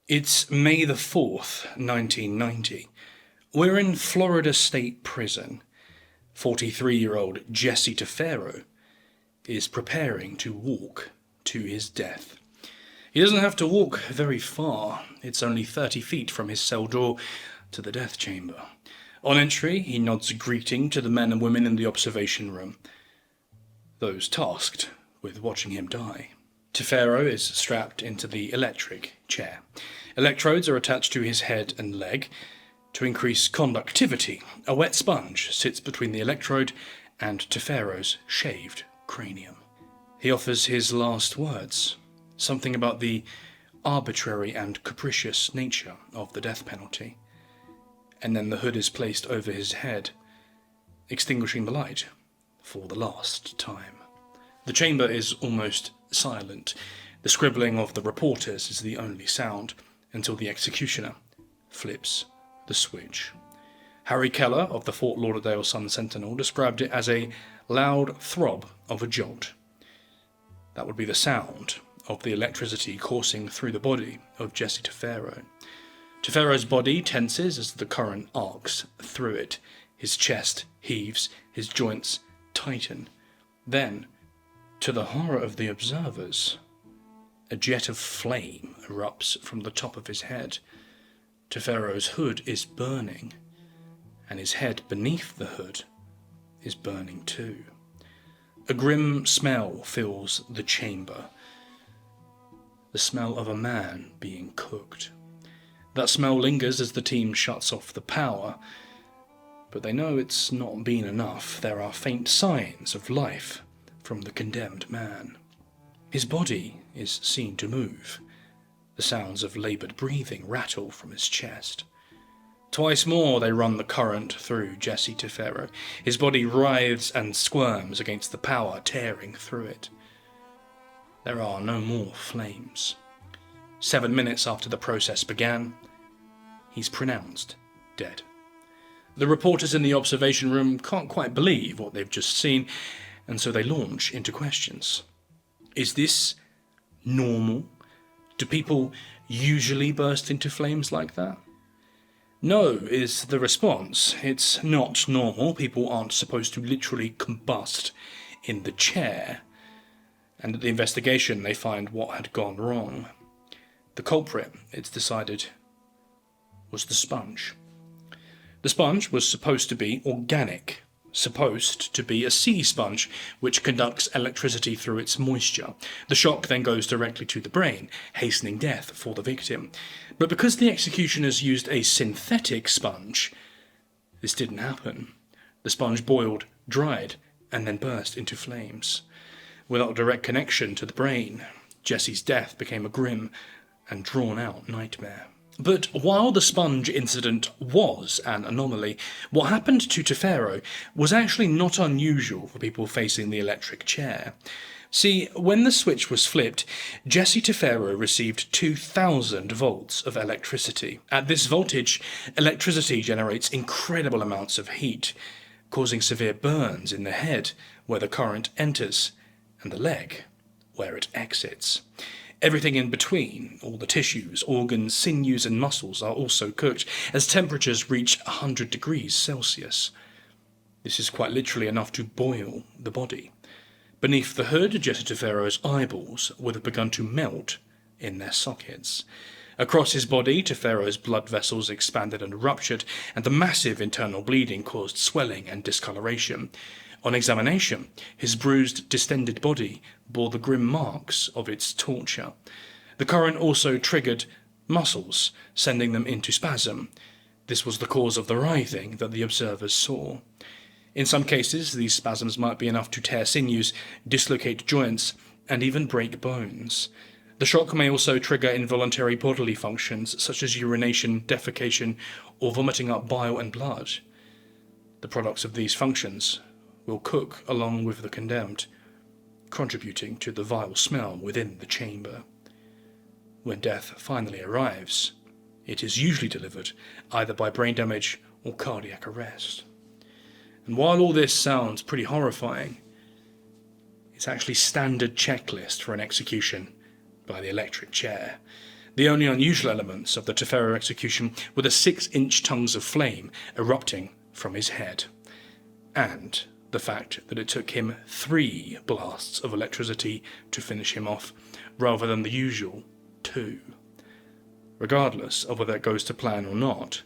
It's May the 4th, 1990. We're in Florida State Prison. 43-year-old Jesse Tafero is preparing to walk to his death. He doesn't have to walk very far. It's only 30 feet from his cell door to the death chamber. On entry, he nods a greeting to the men and women in the observation room, those tasked with watching him die. Tafero is strapped into the electric chair. Electrodes are attached to his head and leg. To increase conductivity, a wet sponge sits between the electrode and Tafero's shaved cranium. He offers his last words, something about the arbitrary and capricious nature of the death penalty. And then the hood is placed over his head, extinguishing the light for the last time. The chamber is almost silent. The scribbling of the reporters is the only sound, until the executioner flips the switch. Harry Keller of the Fort Lauderdale Sun-Sentinel described it as a loud throb of a jolt. That would be the sound of the electricity coursing through the body of Jesse Tafero. Tafero's body tenses as the current arcs through it. His chest heaves, his joints tighten. Then, to the horror of the observers, a jet of flame erupts from the top of his head. Tafero's hood is burning, and his head beneath the hood is burning too. A grim smell fills the chamber, the smell of a man being cooked. That smell lingers as the team shuts off the power, but they know it's not been enough. There are faint signs of life from the condemned man. His body is seen to move. The sounds of laboured breathing rattle from his chest. Twice more they run the current through Jesse Tafero. His body writhes and squirms against the power tearing through it. There are no more flames. 7 minutes after the process began, he's pronounced dead. The reporters in the observation room can't quite believe what they've just seen, and so they launch into questions. Is this normal? Do people usually burst into flames like that? No, is the response. It's not normal. People aren't supposed to literally combust in the chair. And at the investigation, they find what had gone wrong. The culprit, it's decided, was the sponge. The sponge was supposed to be organic, supposed to be a sea sponge which conducts electricity through its moisture. The shock then goes directly to the brain, hastening death for the victim. But because the executioners used a synthetic sponge, this didn't happen. The sponge boiled, dried, and then burst into flames. Without a direct connection to the brain, Jesse's death became a grim and drawn-out nightmare. But while the sponge incident was an anomaly, what happened to Tafero was actually not unusual for people facing the electric chair. See, when the switch was flipped, Jesse Tafero received 2,000 volts of electricity. At this voltage, electricity generates incredible amounts of heat, causing severe burns in the head where the current enters and the leg where it exits. Everything in between, all the tissues, organs, sinews and muscles are also cooked as temperatures reach 100 degrees Celsius. This is quite literally enough to boil the body. Beneath the hood, Jesse Tafero's eyeballs would have begun to melt in their sockets. Across his body, Tafero's blood vessels expanded and ruptured, and the massive internal bleeding caused swelling and discoloration. On examination, his bruised, distended body bore the grim marks of its torture. The current also triggered muscles, sending them into spasm. This was the cause of the writhing that the observers saw. In some cases, these spasms might be enough to tear sinews, dislocate joints, and even break bones. The shock may also trigger involuntary bodily functions, such as urination, defecation, or vomiting up bile and blood. The products of these functions will cook along with the condemned, contributing to the vile smell within the chamber. When death finally arrives, it is usually delivered either by brain damage or cardiac arrest. And while all this sounds pretty horrifying, it's actually standard checklist for an execution by the electric chair. The only unusual elements of the Tafero execution were the 6-inch tongues of flame erupting from his head, and the fact that it took him 3 blasts of electricity to finish him off, rather than the usual 2. Regardless of whether it goes to plan or not,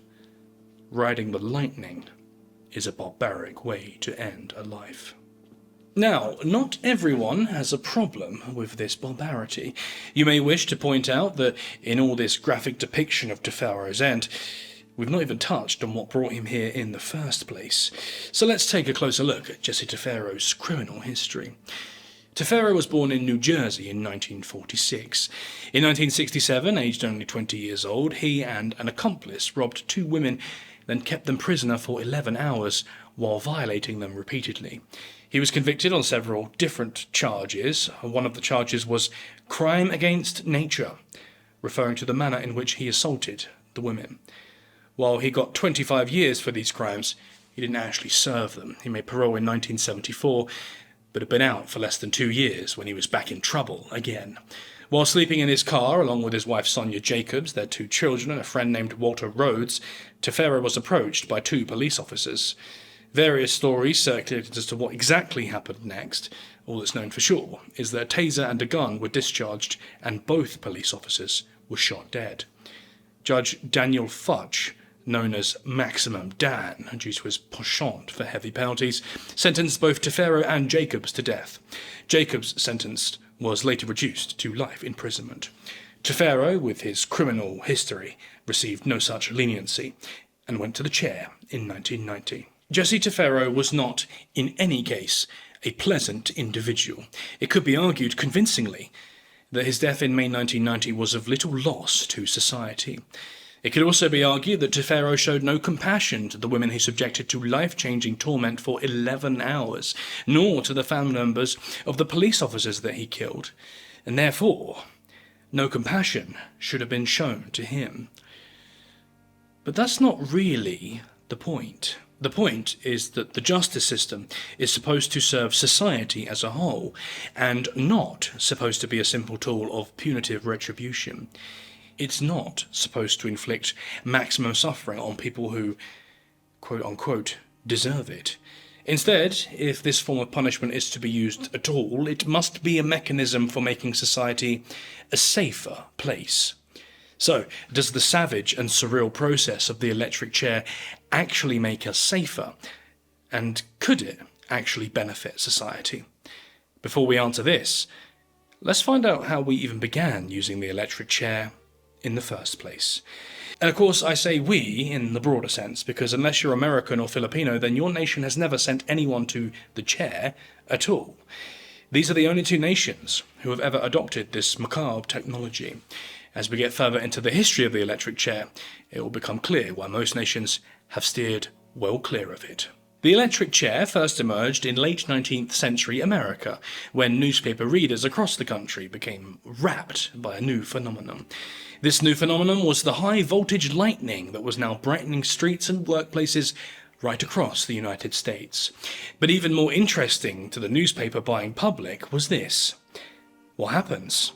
riding the lightning is a barbaric way to end a life. Now, not everyone has a problem with this barbarity. You may wish to point out that in all this graphic depiction of Tafero's end, we've not even touched on what brought him here in the first place. So let's take a closer look at Jesse Tafero's criminal history. Tafero was born in New Jersey in 1946. In 1967, aged only 20 years old, he and an accomplice robbed 2 women, then kept them prisoner for 11 hours while violating them repeatedly. He was convicted on several different charges. One of the charges was crime against nature, referring to the manner in which he assaulted the women. While he got 25 years for these crimes, he didn't actually serve them. He made parole in 1974, but had been out for less than 2 years when he was back in trouble again. While sleeping in his car, along with his wife Sonia Jacobs, their 2 children, and a friend named Walter Rhodes, Tafero was approached by 2 police officers. Various stories circulated as to what exactly happened next. All that's known for sure is that a taser and a gun were discharged, and both police officers were shot dead. Judge Daniel Fudge, known as Maximum Dan due to his penchant for heavy penalties, sentenced both Tafero and Jacobs to death. Jacobs' sentence was later reduced to life imprisonment. Tafero, with his criminal history, received no such leniency and went to the chair in 1990. Jesse Tafero was not, in any case, a pleasant individual. It could be argued convincingly that his death in May 1990 was of little loss to society. It could also be argued that Tafero showed no compassion to the women he subjected to life-changing torment for 11 hours, nor to the family members of the police officers that he killed, and therefore no compassion should have been shown to him. But that's not really the point. The point is that the justice system is supposed to serve society as a whole, and not supposed to be a simple tool of punitive retribution. It's not supposed to inflict maximum suffering on people who, quote-unquote, deserve it. Instead, if this form of punishment is to be used at all, it must be a mechanism for making society a safer place. So, does the savage and surreal process of the electric chair actually make us safer? And could it actually benefit society? Before we answer this, let's find out how we even began using the electric chair in the first place. And of course I say we in the broader sense, because unless you're American or Filipino, then your nation has never sent anyone to the chair at all. These are the only 2 nations who have ever adopted this macabre technology. As we get further into the history of the electric chair, it will become clear why most nations have steered well clear of it. The electric chair first emerged in late 19th century America, when newspaper readers across the country became rapt by a new phenomenon. This new phenomenon was the high-voltage lightning that was now brightening streets and workplaces right across the United States. But even more interesting to the newspaper-buying public was this: what happens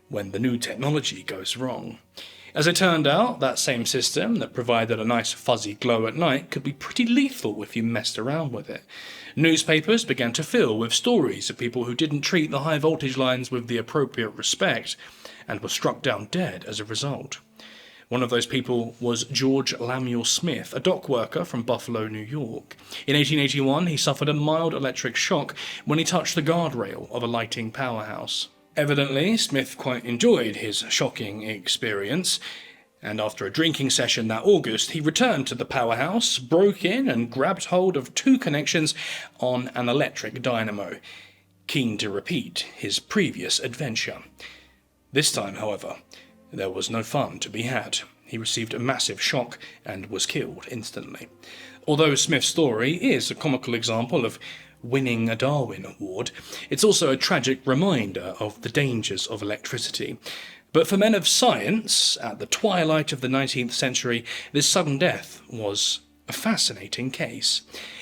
when the new technology goes wrong? As it turned out, that same system that provided a nice fuzzy glow at night could be pretty lethal if you messed around with it. Newspapers began to fill with stories of people who didn't treat the high voltage lines with the appropriate respect and were struck down dead as a result. One of those people was George Lamuel Smith, a dock worker from Buffalo, New York. In 1881, he suffered a mild electric shock when he touched the guardrail of a lighting powerhouse. Evidently, Smith quite enjoyed his shocking experience, and after a drinking session that August, he returned to the powerhouse, broke in and grabbed hold of 2 connections on an electric dynamo, keen to repeat his previous adventure. This time, however, there was no fun to be had. He received a massive shock and was killed instantly. Although Smith's story is a comical example of winning a Darwin Award, it's also a tragic reminder of the dangers of electricity. But for men of science, at the twilight of the 19th century, this sudden death was a fascinating case.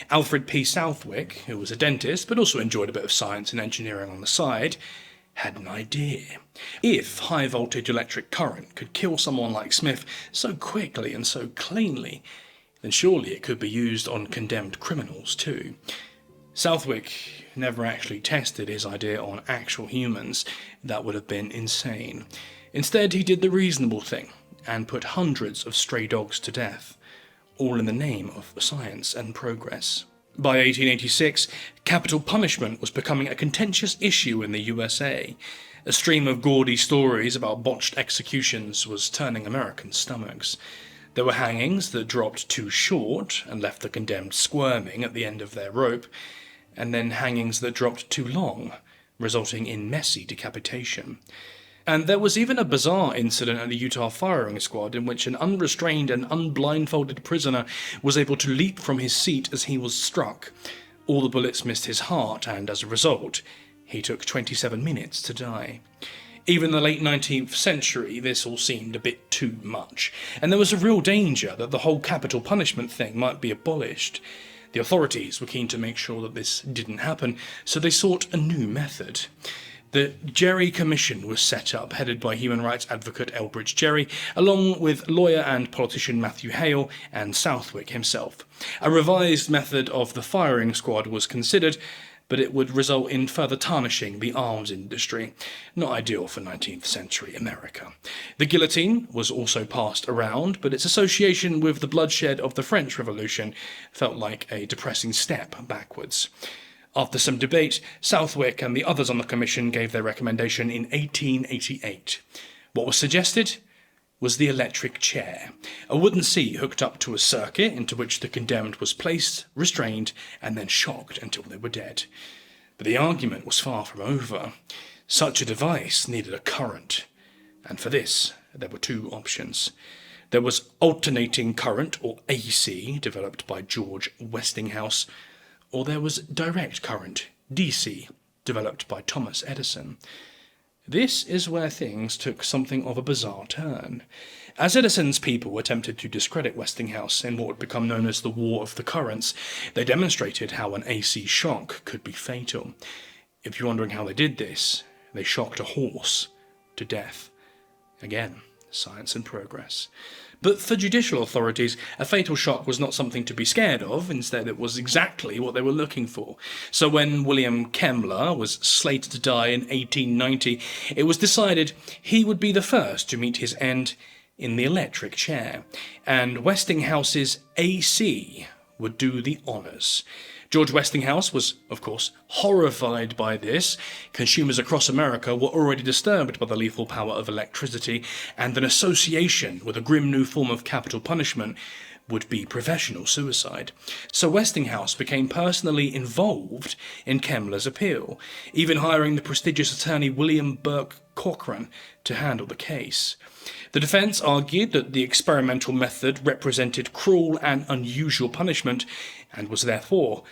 Alfred P. Southwick, who was a dentist but also enjoyed a bit of science and engineering on the side, had an idea. If high-voltage electric current could kill someone like Smith so quickly and so cleanly, then surely it could be used on condemned criminals too. Southwick never actually tested his idea on actual humans. That would have been insane. Instead, he did the reasonable thing and put hundreds of stray dogs to death, all in the name of science and progress. By 1886, capital punishment was becoming a contentious issue in the USA. A stream of gaudy stories about botched executions was turning American stomachs. There were hangings that dropped too short and left the condemned squirming at the end of their rope, and then hangings that dropped too long, resulting in messy decapitation. And there was even a bizarre incident at the Utah firing squad in which an unrestrained and unblindfolded prisoner was able to leap from his seat as he was struck. All the bullets missed his heart, and as a result, he took 27 minutes to die. Even in the late 19th century, this all seemed a bit too much, and there was a real danger that the whole capital punishment thing might be abolished. The authorities were keen to make sure that this didn't happen, so they sought a new method. The Gerry Commission was set up, headed by human rights advocate Elbridge Gerry, along with lawyer and politician Matthew Hale and Southwick himself. A revised method of the firing squad was considered, but it would result in further tarnishing the arms industry. Not ideal for 19th century America. The guillotine was also passed around, but its association with the bloodshed of the French Revolution felt like a depressing step backwards. After some debate, Southwick and the others on the commission gave their recommendation in 1888. What was suggested was the electric chair, a wooden seat hooked up to a circuit into which the condemned was placed, restrained, and then shocked until they were dead. But the argument was far from over. Such a device needed a current, and for this there were two options. There was alternating current, or AC, developed by George Westinghouse, or there was direct current, DC, developed by Thomas Edison. This is where things took something of a bizarre turn. As Edison's people attempted to discredit Westinghouse in what would become known as the War of the Currents, they demonstrated how an AC shock could be fatal. If you're wondering how they did this, they shocked a horse to death. Again, science and progress. But for judicial authorities, a fatal shock was not something to be scared of. Instead, it was exactly what they were looking for. So when William Kemmler was slated to die in 1890, it was decided he would be the first to meet his end in the electric chair, and Westinghouse's AC would do the honours. George Westinghouse was, of course, horrified by this. Consumers across America were already disturbed by the lethal power of electricity, and an association with a grim new form of capital punishment would be professional suicide. So Westinghouse became personally involved in Kemmler's appeal, even hiring the prestigious attorney William Burke Cochran to handle the case. The defence argued that the experimental method represented cruel and unusual punishment and was therefore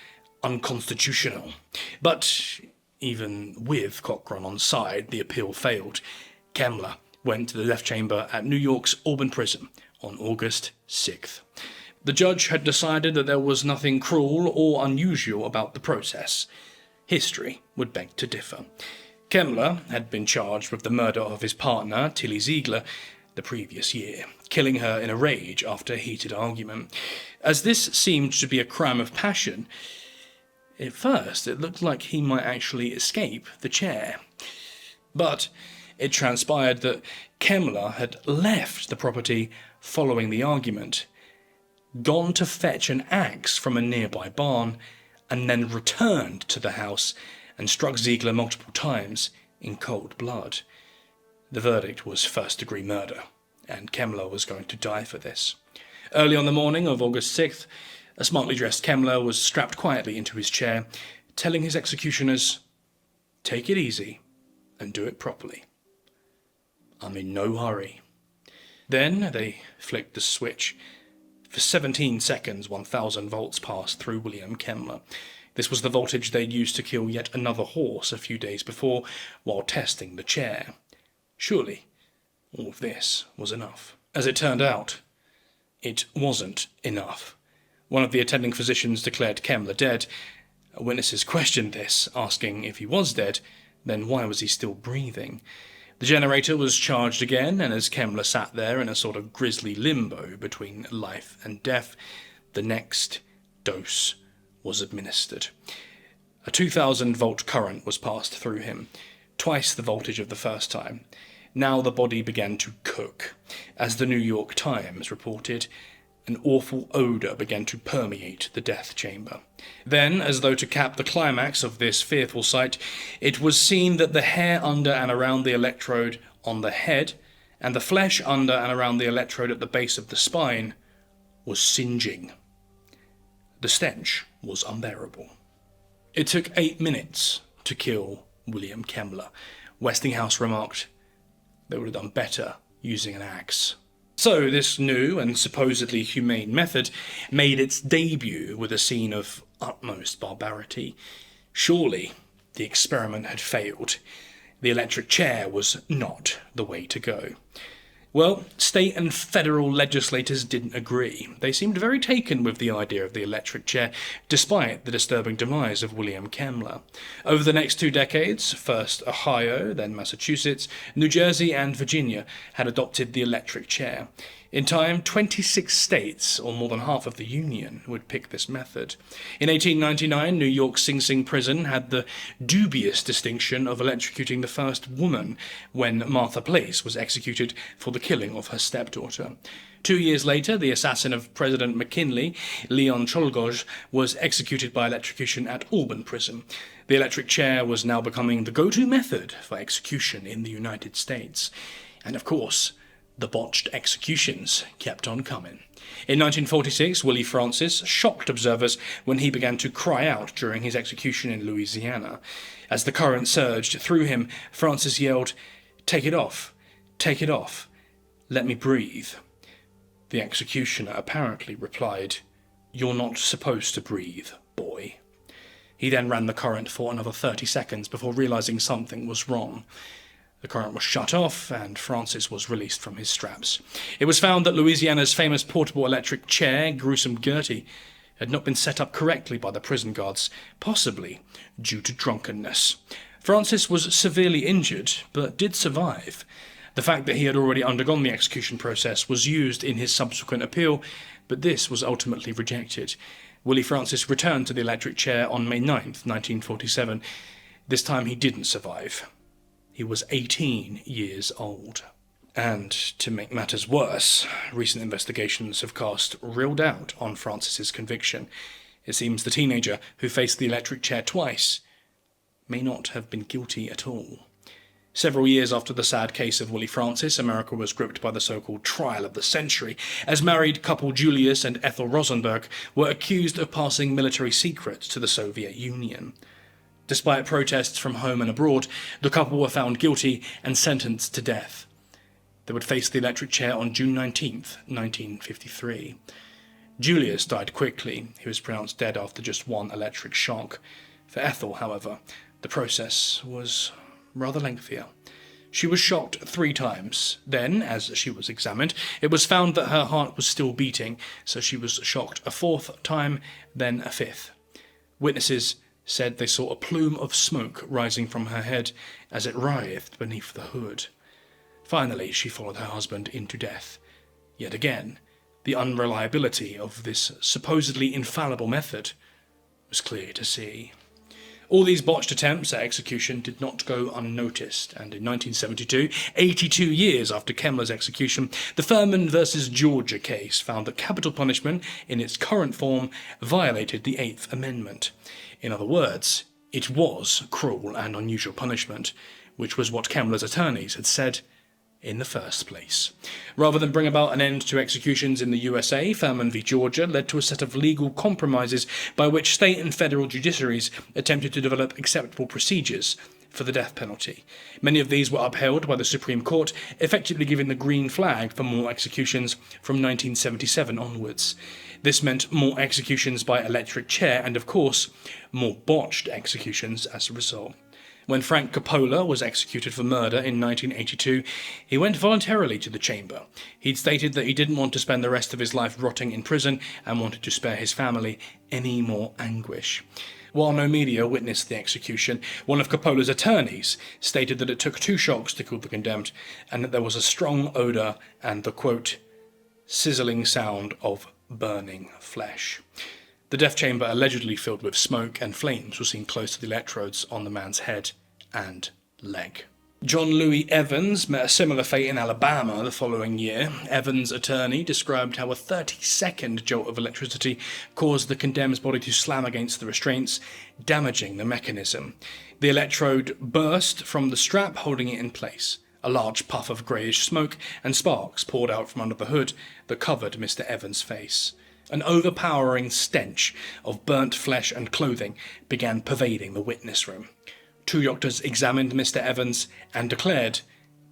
unconstitutional. But even with Cochran on side, the appeal failed. Kemmler went to the death chamber at New York's Auburn Prison on August 6th. The judge had decided that there was nothing cruel or unusual about the process. History would beg to differ. Kemmler had been charged with the murder of his partner, Tilly Ziegler, the previous year, killing her in a rage after a heated argument. As this seemed to be a crime of passion, at first it looked like he might actually escape the chair. But it transpired that Kemmler had left the property following the argument, gone to fetch an axe from a nearby barn, and then returned to the house and struck Ziegler multiple times in cold blood. The verdict was first-degree murder, and Kemmler was going to die for this. Early on the morning of August 6th, a smartly dressed Kemmler was strapped quietly into his chair, telling his executioners, "Take it easy and do it properly. I'm in no hurry." Then they flicked the switch. For 17 seconds, 1,000 volts passed through William Kemmler. This was the voltage they'd used to kill yet another horse a few days before while testing the chair. Surely, all of this was enough. As it turned out, it wasn't enough. One of the attending physicians declared Kemmler dead. Witnesses questioned this, asking if he was dead, then why was he still breathing? The generator was charged again, and as Kemmler sat there in a sort of grisly limbo between life and death, the next dose was administered. A 2,000-volt current was passed through him, twice the voltage of the first time. Now the body began to cook. As the New York Times reported, an awful odour began to permeate the death chamber. Then, as though to cap the climax of this fearful sight, it was seen that the hair under and around the electrode on the head, and the flesh under and around the electrode at the base of the spine, was singeing. The stench was unbearable. It took 8 minutes to kill William Kemmler. Westinghouse remarked, "They would have done better using an axe." So this new and supposedly humane method made its debut with a scene of utmost barbarity. Surely the experiment had failed. The electric chair was not the way to go. Well, state and federal legislators didn't agree. They seemed very taken with the idea of the electric chair, despite the disturbing demise of William Kemmler. Over the next 2 decades, first Ohio, then Massachusetts, New Jersey, and Virginia had adopted the electric chair. In time, 26 states, or more than half of the Union, would pick this method. In 1899, New York's Sing Sing prison had the dubious distinction of electrocuting the first woman when Martha Place was executed for the killing of her stepdaughter. 2 years later, the assassin of President McKinley, Leon Czolgosz, was executed by electrocution at Auburn Prison. The electric chair was now becoming the go-to method for execution in the United States. And of course, the botched executions kept on coming. In 1946, Willie Francis shocked observers when he began to cry out during his execution in Louisiana. As the current surged through him, Francis yelled, "Take it off, take it off, let me breathe." The executioner apparently replied, "You're not supposed to breathe, boy." He then ran the current for another 30 seconds before realizing something was wrong. The current was shut off, and Francis was released from his straps. It was found that Louisiana's famous portable electric chair, Gruesome Gertie, had not been set up correctly by the prison guards, possibly due to drunkenness. Francis was severely injured, but did survive. The fact that he had already undergone the execution process was used in his subsequent appeal, but this was ultimately rejected. Willie Francis returned to the electric chair on May 9th, 1947. This time he didn't survive. He was 18 years old. And to make matters worse, recent investigations have cast real doubt on Francis's conviction. It seems the teenager who faced the electric chair twice may not have been guilty at all. Several years after the sad case of Willie Francis, America was gripped by the so-called trial of the century, as married couple Julius and Ethel Rosenberg were accused of passing military secrets to the Soviet Union. Despite protests from home and abroad, the couple were found guilty and sentenced to death. They would face the electric chair on June 19th, 1953. Julius died quickly. He was pronounced dead after just 1 electric shock. For Ethel, however, the process was rather lengthier. She was shocked 3 times. Then, as she was examined, it was found that her heart was still beating, so she was shocked a 4th time, then a 5th. Witnesses said they saw a plume of smoke rising from her head as it writhed beneath the hood. Finally, she followed her husband into death. Yet again, the unreliability of this supposedly infallible method was clear to see. All these botched attempts at execution did not go unnoticed, and in 1972, 82 years after Kemmler's execution, the Furman versus Georgia case found that capital punishment, in its current form, violated the 8th Amendment. In other words, it was cruel and unusual punishment, which was what Kemmler's attorneys had said in the first place. Rather than bring about an end to executions in the USA, Furman v. Georgia led to a set of legal compromises by which state and federal judiciaries attempted to develop acceptable procedures for the death penalty. Many of these were upheld by the Supreme Court, effectively giving the green flag for more executions from 1977 onwards. This meant more executions by electric chair and, of course, more botched executions as a result. When Frank Coppola was executed for murder in 1982, he went voluntarily to the chamber. He'd stated that he didn't want to spend the rest of his life rotting in prison and wanted to spare his family any more anguish. While no media witnessed the execution, one of Coppola's attorneys stated that it took 2 shocks to kill the condemned, and that there was a strong odour and the, quote, sizzling sound of burning flesh. The death chamber, allegedly filled with smoke and flames, was seen close to the electrodes on the man's head and leg. John Louis Evans met a similar fate in Alabama the following year. Evans' attorney described how a 30-second jolt of electricity caused the condemned's body to slam against the restraints, damaging the mechanism. The electrode burst from the strap holding it in place. A large puff of greyish smoke and sparks poured out from under the hood that covered Mr. Evans' face. An overpowering stench of burnt flesh and clothing began pervading the witness room. 2 doctors examined Mr. Evans and declared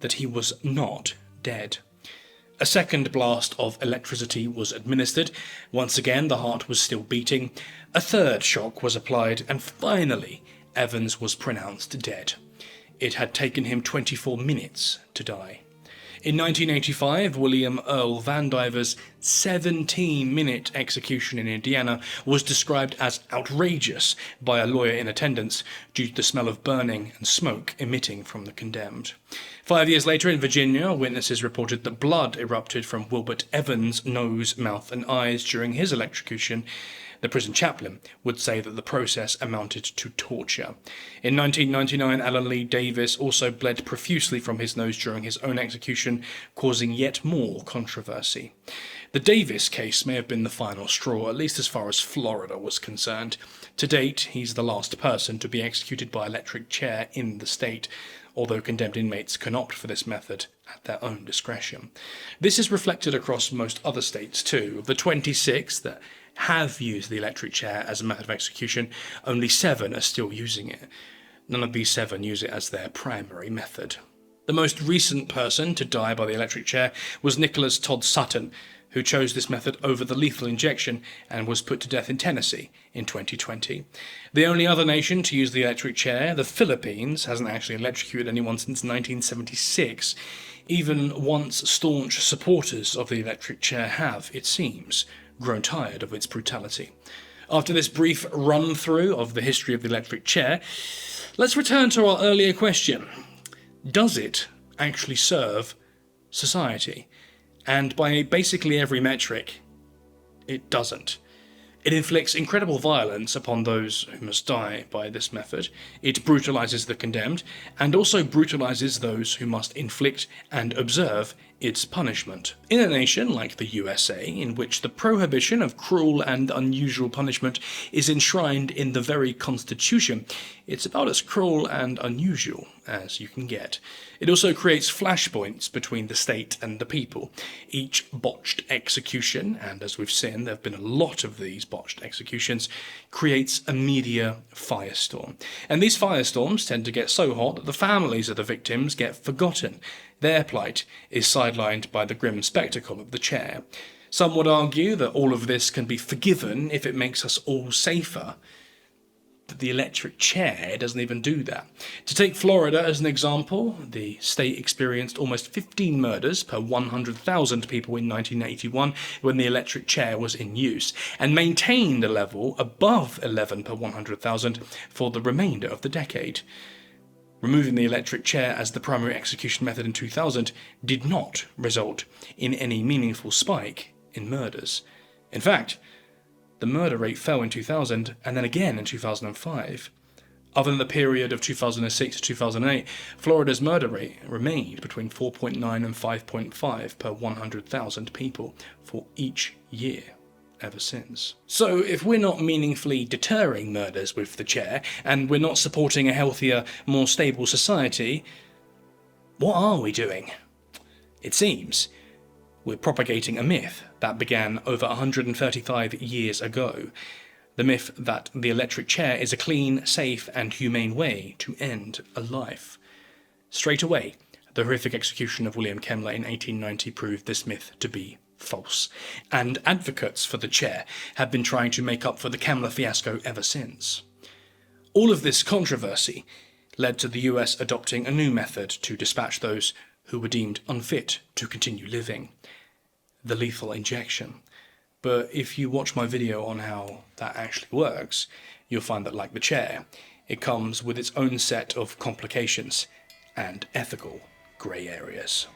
that he was not dead. A second blast of electricity was administered. Once again, the heart was still beating. A third shock was applied, and finally, Evans was pronounced dead. It had taken him 24 minutes to die. In 1985, William Earl Vandiver's 17-minute execution in Indiana was described as outrageous by a lawyer in attendance due to the smell of burning and smoke emitting from the condemned. 5 years later in Virginia, witnesses reported that blood erupted from Wilbert Evans' nose, mouth and eyes during his electrocution. The prison chaplain would say that the process amounted to torture. In 1999, Alan Lee Davis also bled profusely from his nose during his own execution, causing yet more controversy. The Davis case may have been the final straw, at least as far as Florida was concerned. To date, he's the last person to be executed by electric chair in the state, although condemned inmates can opt for this method at their own discretion. This is reflected across most other states too. Of the 26 that have used the electric chair as a method of execution, only 7 are still using it. None of these 7 use it as their primary method. The most recent person to die by the electric chair was Nicholas Todd Sutton, who chose this method over the lethal injection and was put to death in Tennessee in 2020. The only other nation to use the electric chair, the Philippines, hasn't actually electrocuted anyone since 1976. Even once staunch supporters of the electric chair have, it seems, grown tired of its brutality. After this brief run-through of the history of the electric chair, let's return to our earlier question. Does it actually serve society? And by basically every metric, it doesn't. It inflicts incredible violence upon those who must die by this method. It brutalizes the condemned, and also brutalizes those who must inflict and observe its punishment. In a nation like the USA, in which the prohibition of cruel and unusual punishment is enshrined in the very Constitution, it's about as cruel and unusual as you can get. It also creates flashpoints between the state and the people. Each botched execution, and as we've seen, there have been a lot of these botched executions, creates a media firestorm. And these firestorms tend to get so hot that the families of the victims get forgotten. Their plight is sidelined by the grim spectacle of the chair. Some would argue that all of this can be forgiven if it makes us all safer. But the electric chair doesn't even do that. To take Florida as an example, the state experienced almost 15 murders per 100,000 people in 1981 when the electric chair was in use, and maintained a level above 11 per 100,000 for the remainder of the decade. Removing the electric chair as the primary execution method in 2000 did not result in any meaningful spike in murders. In fact, the murder rate fell in 2000 and then again in 2005. Other than the period of 2006 to 2008, Florida's murder rate remained between 4.9 and 5.5 per 100,000 people for each year ever since. So if we're not meaningfully deterring murders with the chair, and we're not supporting a healthier, more stable society, what are we doing? It seems we're propagating a myth that began over 135 years ago. The myth that the electric chair is a clean, safe and humane way to end a life. Straight away, the horrific execution of William Kemmler in 1890 proved this myth to be false, and advocates for the chair have been trying to make up for the Kemmler fiasco ever since. All of this controversy led to the US adopting a new method to dispatch those who were deemed unfit to continue living: the lethal injection. But if you watch my video on how that actually works, you'll find that, like the chair, it comes with its own set of complications and ethical grey areas.